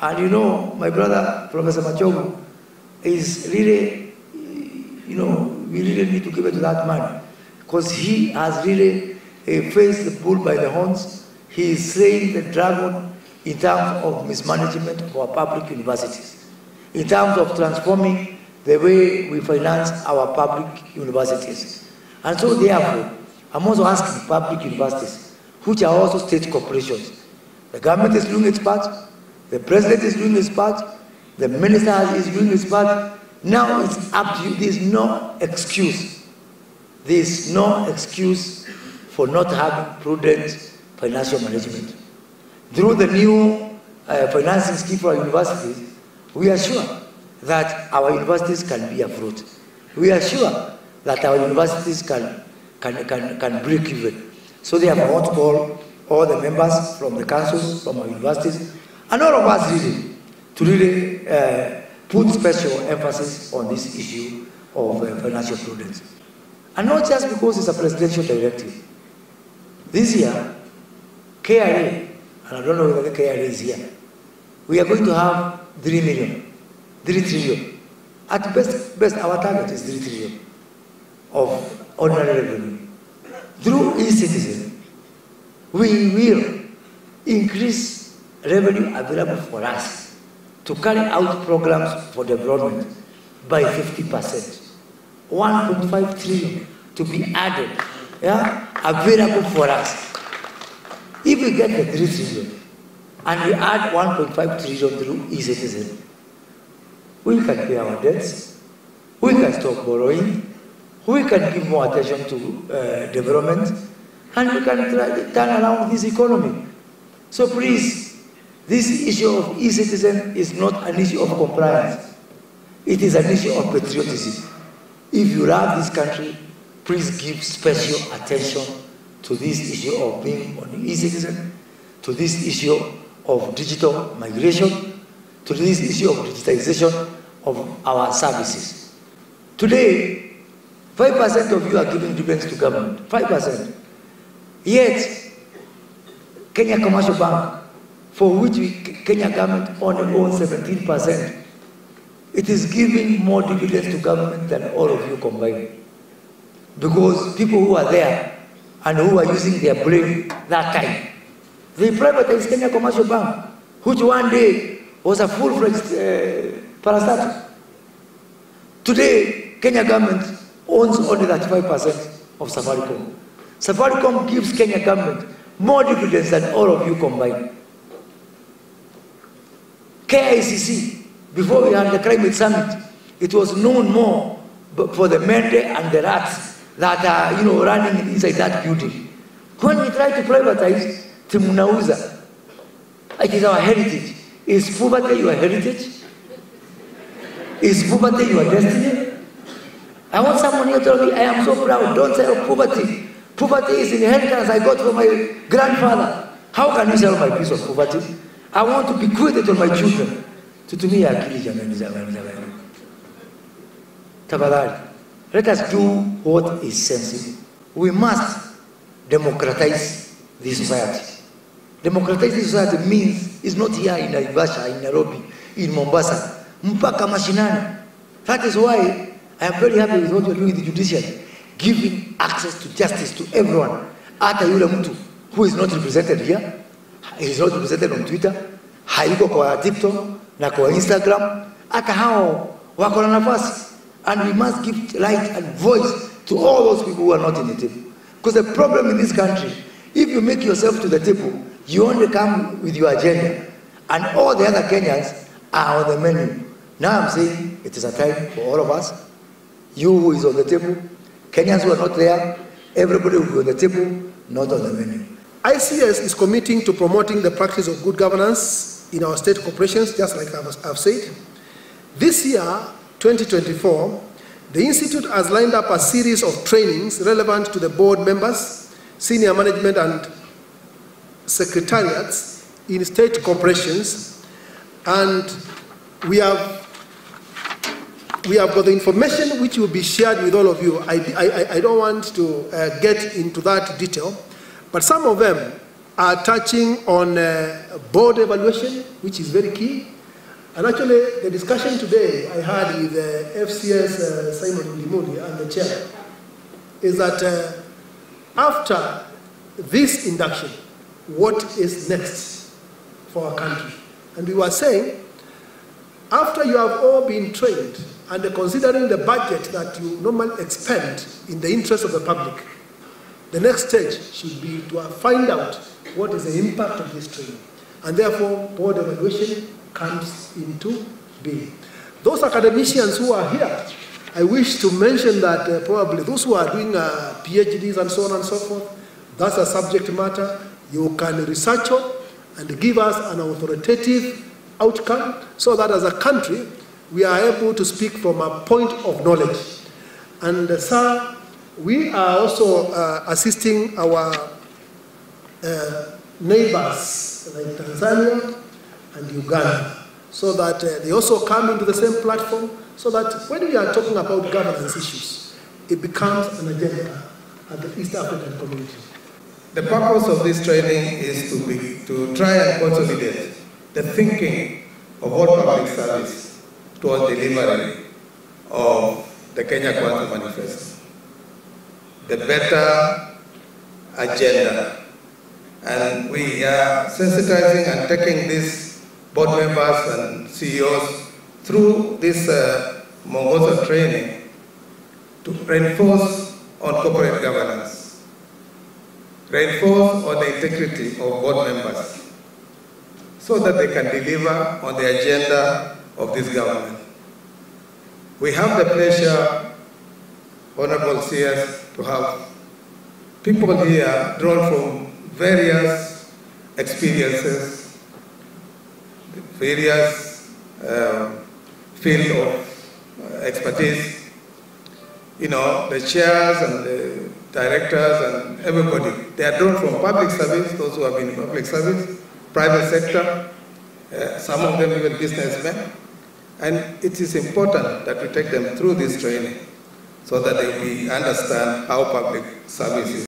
And you know, my brother, Professor Machogu, is really, you know, we really need to give it to that man. Because he has really faced the bull by the horns. He is slaying the dragon in terms of mismanagement of our public universities, in terms of transforming the way we finance our public universities. And so therefore, I'm also asking public universities, which are also state corporations. The government is doing its part, the president is doing his part, the minister is doing his part. Now it's up to you. There's no excuse. There's no excuse for not having prudent financial management. Through the new financing scheme for our universities, we are sure that our universities can be afloat. We are sure that our universities can break even. So therefore, I want to call all the members from the councils, from our universities, and all of us really, to really put special emphasis on this issue of financial prudence. And not just because it's a presidential directive. This year, KRA, and I don't know whether the KRA is here, we are going to have 3 trillion. At best, our target is 3 trillion of ordinary revenue. Through e-citizen, we will increase revenue available for us to carry out programs for development by 50%. 1.5 trillion to be added, available for us. If we get the 3 trillion and we add 1.5 trillion through e-citizen, we can pay our debts, we can stop borrowing, we can give more attention to development, and we can try to turn around this economy. So please, this issue of e-citizen is not an issue of compliance. It is an issue of patriotism. If you love this country, please give special attention to this issue of being on e-citizen, to this issue of digital migration, to this issue of digitization of our services. Today, 5% of you are giving dividends to government, 5%. Yet, Kenya Commercial Bank, for which Kenya government only owns 17%, it is giving more dividends to government than all of you combined. Because people who are there and who are using their brain that time, they privatized Kenya Commercial Bank, which one day was a full-fledged parastatal. Today, Kenya government owns only 35% of Safaricom. Safaricom gives Kenya government more dividends than all of you combined. KICC, before we had the climate summit, it was known more for the mende and the rats that are, running inside that building. When we try to privatize, Timunauza, it is our heritage. Is poverty your heritage? Is poverty your destiny? I want someone here to tell me, I am so proud. Don't say poverty. Poverty is inheritance I got from my grandfather. How can you sell my piece of poverty? I want to bequeath it to my children. To me, let us do what is sensible. We must democratize this society. Democratize this society means it's not here in Naivasha, in Nairobi, in Mombasa, mpaka mashinani. That is why I am very happy with what you're doing with the judiciary, giving access to justice to everyone. Ata yule mtu who is not represented here, he is not represented on Twitter, hayuko kwa TikTok na kwa Instagram, ata hao wako na nafasi. And we must give light and voice to all those people who are not in the table. Because the problem in this country, if you make yourself to the table, you only come with your agenda, and all the other Kenyans are on the menu. Now I'm saying it is a time for all of us. You who is on the table, Kenyans who are not there, everybody will be on the table, not on the menu. ICS is committing to promoting the practice of good governance in our state corporations, just like I've said. This year, 2024, the Institute has lined up a series of trainings relevant to the board members, senior management and secretariats in state corporations, and we have got the information which will be shared with all of you. I don't want to get into that detail, but some of them are touching on board evaluation, which is very key. And actually, the discussion today I had with FCS Simon Limuli and the chair is that after this induction, what is next for our country? And we were saying, after you have all been trained and considering the budget that you normally expend in the interest of the public, the next stage should be to find out what is the impact of this training. And therefore, board evaluation comes into being. Those academicians who are here, I wish to mention that probably those who are doing PhDs and so on and so forth, that's a subject matter you can research on and give us an authoritative outcome so that as a country, we are able to speak from a point of knowledge. And sir, we are also assisting our neighbors like Tanzania and Uganda so that they also come into the same platform so that when we are talking about governance issues, it becomes an agenda at the East African community. The purpose of this training is to try and consolidate the thinking of all public service towards delivery of the Kenya KUTISHA Manifesto, the better agenda. And we are sensitizing and taking these board members and CEOs through this Mongoza training to reinforce on corporate governance, reinforce on the integrity of board members, so that they can deliver on the agenda of this government. We have the pleasure, Honorable CS, to have people here drawn from various experiences, various field of expertise. You know, the chairs and the directors and everybody, they are drawn from public service, those who have been in public service, private sector, some of them even businessmen. And it is important that we take them through this training so that they understand how public service is.